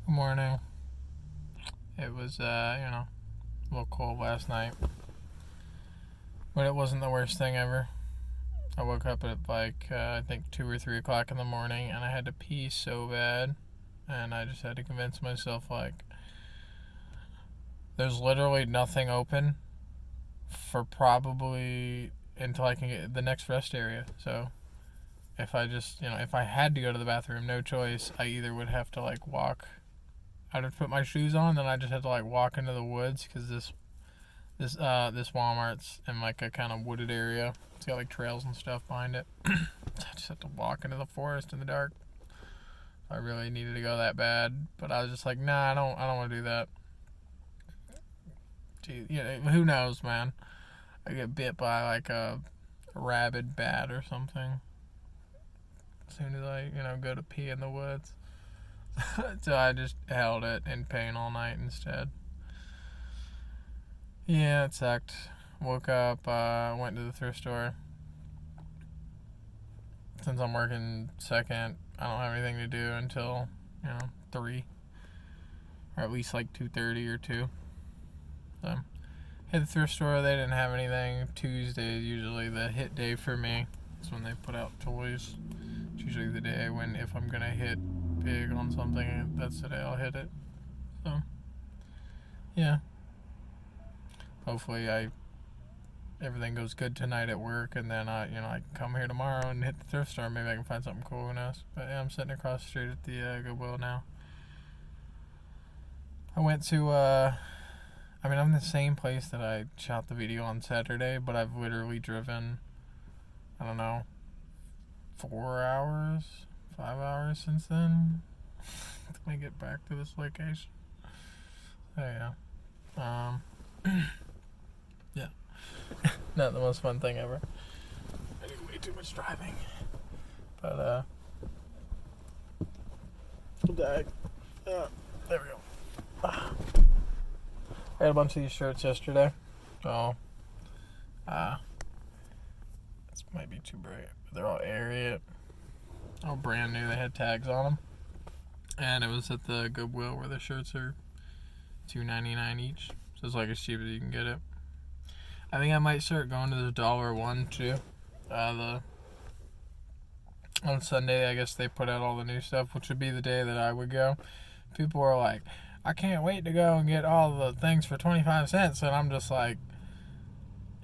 Good morning. It was, a little cold last night, but it wasn't the worst thing ever. I woke up at I think 2 or 3 o'clock in the morning, and I had to pee so bad, and I just had to convince myself, there's literally nothing open for probably until I can get the next rest area. So if I had to go to the bathroom, no choice, I either would have to, walk. I'd have to put my shoes on, then I just had to, walk into the woods, because this Walmart's in, a kind of wooded area. It's got, trails and stuff behind it. I just had to walk into the forest in the dark. I really needed to go that bad, but I was just like, nah, I don't want to do that. Gee, who knows, man? I get bit by, a rabid bat or something as soon as I, go to pee in the woods. So I just held it in pain all night instead. Yeah, it sucked. Woke up, went to the thrift store. Since I'm working second, I don't have anything to do until, 3. Or at least 2:30 or 2. So, hit the thrift store, they didn't have anything. Tuesday is usually the hit day for me. That's when they put out toys. It's usually the day when, if I'm gonna hit big on something, that's the day I'll hit it. So, yeah. Hopefully everything goes good tonight at work, and then I can come here tomorrow and hit the thrift store. Maybe I can find something cool. Who knows? But yeah, I'm sitting across the street at the Goodwill now. I went to I'm in the same place that I shot the video on Saturday, but I've literally driven, I don't know, 4 hours, 5 hours since then to make it back to this location. So yeah. Yeah. Not the most fun thing ever. I do way too much driving. But, there we go. I had a bunch of these shirts yesterday. So, this might be too bright. They're all Ariat. All brand new. They had tags on them. And it was at the Goodwill where the shirts are $2.99 each. So it's as cheap as you can get it. I think I might start going to the dollar one too. On Sunday, I guess they put out all the new stuff, which would be the day that I would go. People were like, I can't wait to go and get all the things for 25 cents. And I'm just like,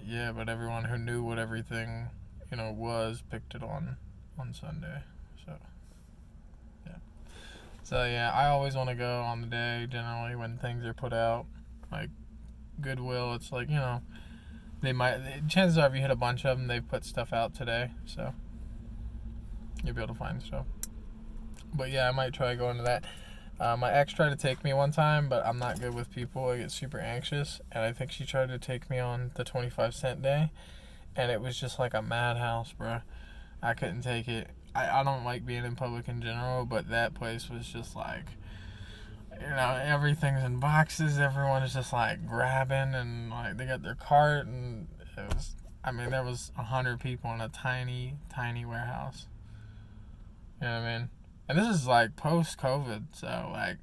yeah, but everyone who knew what everything, was picked it on Sunday. So, yeah. So, yeah, I always want to go on the day, generally, when things are put out. Goodwill, it's they might, chances are if you hit a bunch of them, they've put stuff out today, so you'll be able to find stuff. But yeah, I might try going to that. My ex tried to take me one time, but I'm not good with people. I get super anxious, and I think she tried to take me on the 25-cent day, and it was just like a madhouse, bro. I couldn't take it. I don't like being in public in general, but that place was just everything's in boxes. Everyone is just grabbing, and they got their cart, and it was, there was 100 people in a tiny, tiny warehouse. You know what I mean? And this is post-COVID, so I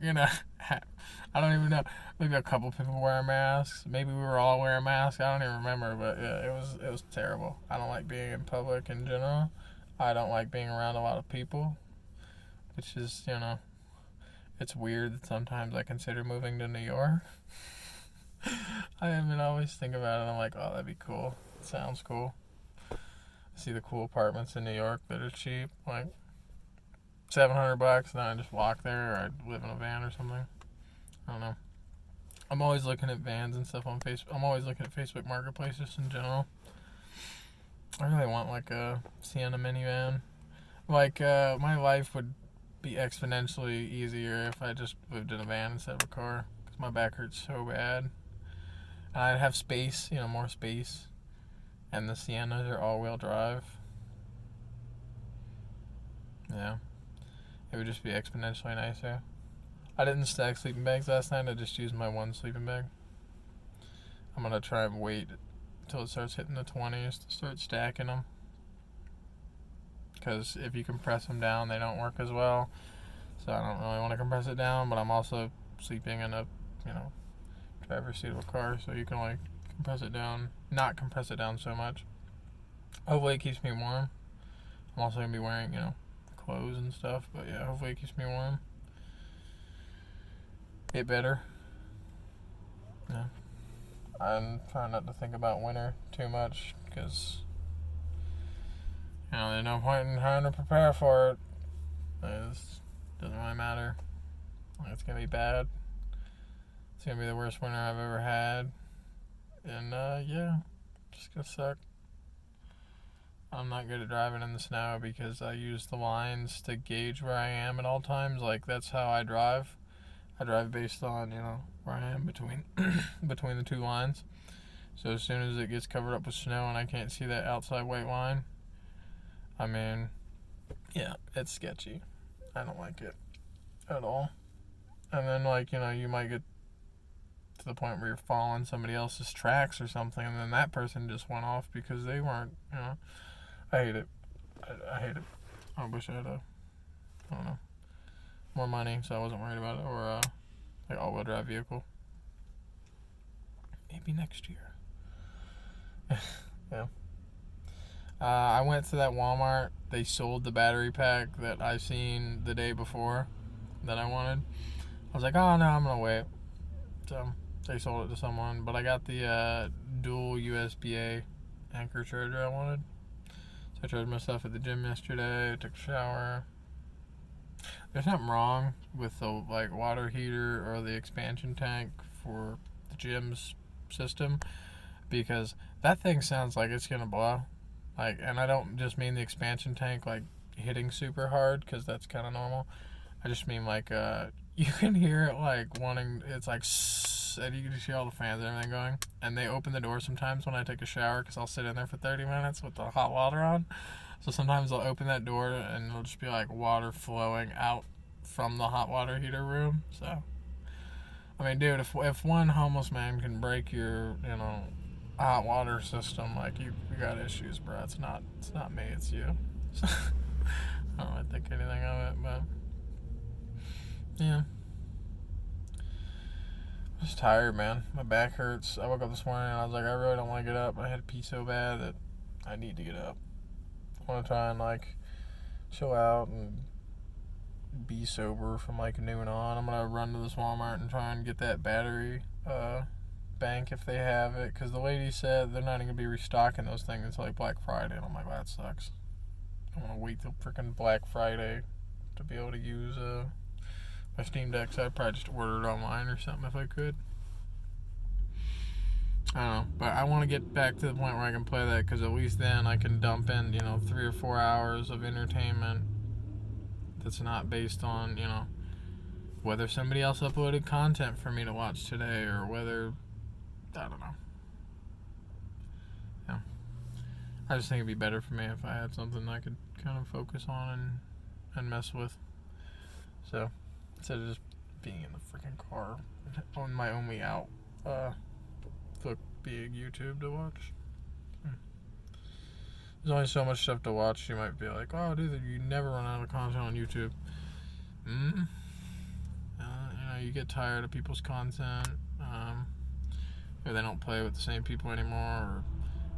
don't even know. Maybe a couple people wearing masks. Maybe we were all wearing masks. I don't even remember, but yeah, it was terrible. I don't like being in public in general. I don't like being around a lot of people, which is, it's weird that sometimes I consider moving to New York. I always think about it. I'm like, oh, that'd be cool. It sounds cool. I see the cool apartments in New York that are cheap, $700, and then I just walk there, or I live in a van or something. I don't know. I'm always looking at vans and stuff on Facebook. I'm always looking at Facebook Marketplaces in general. I really want a Sienna minivan. My life would be exponentially easier if I just lived in a van instead of a car, because my back hurts so bad. And I'd have space, more space. And the Siennas are all-wheel drive. Yeah. It would just be exponentially nicer. I didn't stack sleeping bags last night. I just used my one sleeping bag. I'm going to try and wait until it starts hitting the 20s to start stacking them. Because if you compress them down, they don't work as well. So I don't really want to compress it down, but I'm also sleeping in a, driver's seat of a car, so you can like compress it down, not compress it down so much. Hopefully it keeps me warm. I'm also going to be wearing, clothes and stuff, but yeah, hopefully it keeps me warm. Get better. Yeah. I'm trying not to think about winter too much, because, there's no point in trying to prepare for it. It doesn't really matter. It's going to be bad. It's going to be the worst winter I've ever had. And, just going to suck. I'm not good at driving in the snow because I use the lines to gauge where I am at all times. Like, that's how I drive. I drive based on, where I am between between the two lines. So as soon as it gets covered up with snow and I can't see that outside white line, it's sketchy. I don't like it at all. And then, you might get to the point where you're following somebody else's tracks or something, and then that person just went off because they weren't, I hate it. I hate it. I wish I had more money so I wasn't worried about it, or like all-wheel drive vehicle. Maybe next year. Yeah. I went to that Walmart. They sold the battery pack that I seen the day before that I wanted. I was like, oh no, I'm gonna wait. So they sold it to someone, but I got the dual USB-A Anchor charger I wanted. So I charged my stuff at the gym yesterday. Took a shower. There's nothing wrong with the water heater or the expansion tank for the gym's system, because that thing sounds like it's gonna blow. And I don't just mean the expansion tank hitting super hard, because that's kind of normal. I just mean you can hear it wanting. It's and you can just hear all the fans and everything going. And they open the door sometimes when I take a shower, because I'll sit in there for 30 minutes with the hot water on. So sometimes they'll open that door and it'll just be water flowing out from the hot water heater room. So, dude, if one homeless man can break your, hot water system, you got issues, bro. It's not me, it's you. So, I don't really think anything of it, but yeah. I'm just tired, man. My back hurts. I woke up this morning and I was like, I really don't want to get up. I had to pee so bad that I need to get up. I want to try and chill out and be sober from noon on. I'm gonna run to this Walmart and try and get that battery bank if they have it, because the lady said they're not even gonna be restocking those things until Black Friday, and I'm like, well, that sucks. I want to wait till freaking Black Friday to be able to use my Steam Deck. So I'd probably just order it online or something if I could. I don't know, but I want to get back to the point where I can play that, because at least then I can dump in 3 or 4 hours of entertainment that's not based on whether somebody else uploaded content for me to watch today, or whether, I don't know. Yeah, I just think it'd be better for me if I had something I could kind of focus on and mess with. So instead of just being in the freaking car on my only out look big YouTube to watch. There's only so much stuff to watch. You might be like, oh dude, you never run out of content on YouTube. You get tired of people's content. Maybe they don't play with the same people anymore, or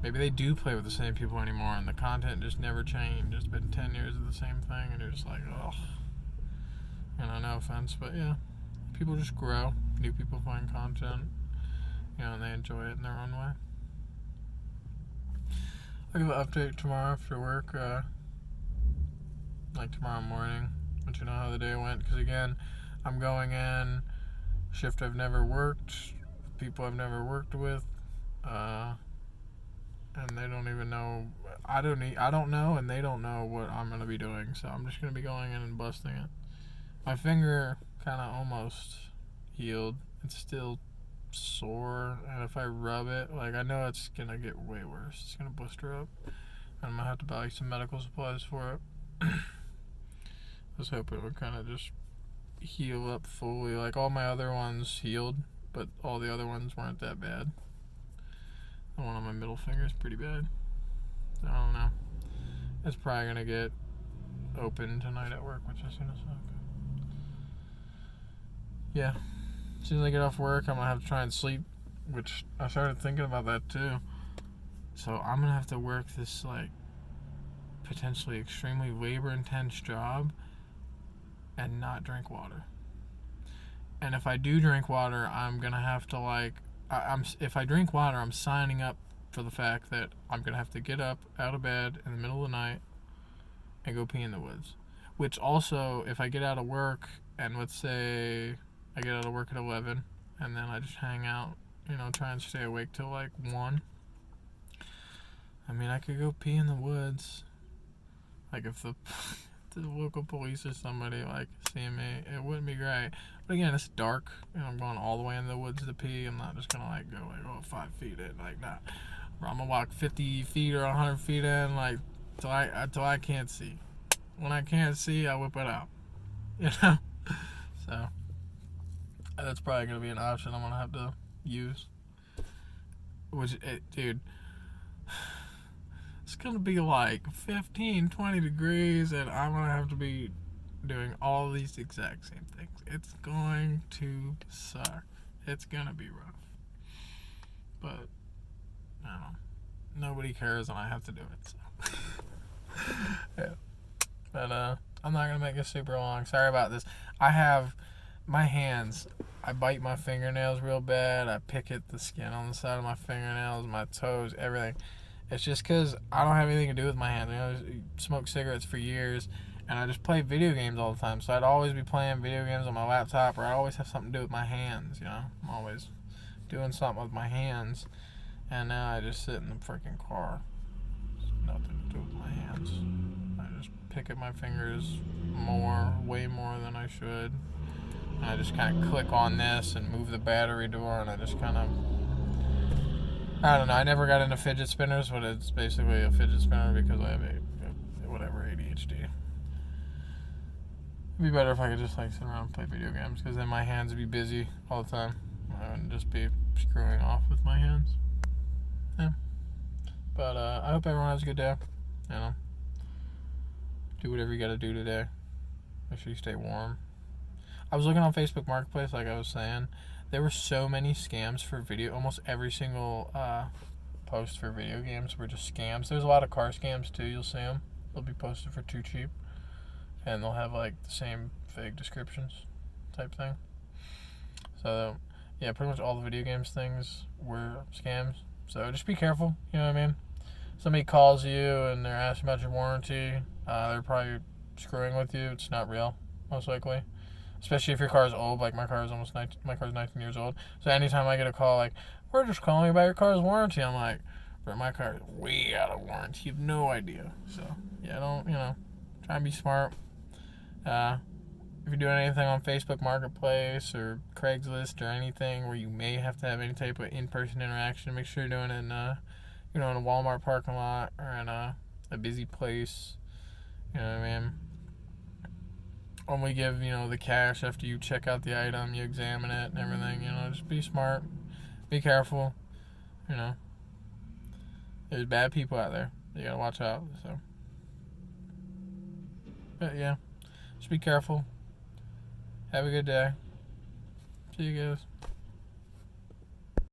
maybe they do play with the same people anymore and the content just never changed. It's been 10 years of the same thing, and you're just like, oh. No offense, but yeah, people just grow. New people find content, and they enjoy it in their own way. I'll give an update tomorrow after work, tomorrow morning, let you know how the day went, because again, I'm going in shift I've never worked, people I've never worked with, and they don't even know, I don't know, and they don't know what I'm going to be doing, so I'm just going to be going in and busting it. My finger kind of almost healed. It's still sore, and if I rub it, I know it's going to get way worse. It's going to blister up, and I'm going to have to buy some medical supplies for it. I was hoping it would kind of just heal up fully. All my other ones healed, but all the other ones weren't that bad. The one on my middle finger is pretty bad. I don't know. It's probably going to get open tonight at work, which is going to suck. yeah, as soon as I get off work, I'm gonna have to try and sleep, which I started thinking about that too. So I'm gonna have to work this like potentially extremely labor intense job and not drink water. And if I do drink water, I'm gonna have to like I'm if I drink water, I'm signing up for the fact that I'm gonna have to get up out of bed in the middle of the night and go pee in the woods. Which also, if I get out of work and let's say I get out of work at 11 and then I just hang out, try and stay awake till like 1. I mean, I could go pee in the woods. Like if the local police or somebody like see me, it wouldn't be great. But again, it's dark, I'm going all the way in the woods to pee. I'm not just gonna like go like 5 feet in like that. I'm gonna walk 50 feet or 100 feet in like till I can't see. When I can't see, I whip it out. So that's probably gonna be an option I'm gonna have to use. Dude, it's gonna be like 15, 20 degrees, and I'm gonna have to be doing all these exact same things. It's going to suck. It's gonna be rough. But I don't know. Nobody cares, and I have to do it. So. Yeah. But I'm not gonna make it super long. Sorry about this. I have my hands. I bite my fingernails real bad. I pick at the skin on the side of my fingernails, my toes, everything. It's just because I don't have anything to do with my hands. I smoked cigarettes for years, and I just play video games all the time. So I'd always be playing video games on my laptop, or I always have something to do with my hands. I'm always doing something with my hands. And now I just sit in the freaking car. There's nothing to do with my hands. I just pick at my fingers way more than I should. And I just kind of click on this and move the battery door, and I just kind of, I don't know. I never got into fidget spinners, but it's basically a fidget spinner because I have ADHD. It'd be better if I could just like sit around and play video games, because then my hands would be busy all the time. I wouldn't just be screwing off with my hands. Yeah. But I hope everyone has a good day. Do whatever you gotta do today. Make sure you stay warm. I was looking on Facebook Marketplace, like I was saying. There were so many scams for video. Almost every single post for video games were just scams. There's a lot of car scams too. You'll see them. They'll be posted for too cheap, and they'll have like the same fake descriptions type thing. So yeah, pretty much all the video games things were scams. So just be careful. You know what I mean? Somebody calls you and they're asking about your warranty. They're probably screwing with you. It's not real, most likely. Especially if your car is old, like my car is 19 years old. So anytime I get a call like, we're just calling you about your car's warranty, I'm like, bro, my car is way out of warranty. You have no idea. So yeah, don't, try and be smart. If you're doing anything on Facebook Marketplace or Craigslist or anything where you may have to have any type of in-person interaction, make sure you're doing it in, in a Walmart parking lot or in a busy place. You know what I mean? Only give, the cash after you check out the item, you examine it and everything, just be smart, be careful, There's bad people out there. You gotta watch out, so. But yeah, just be careful. Have a good day. See you guys.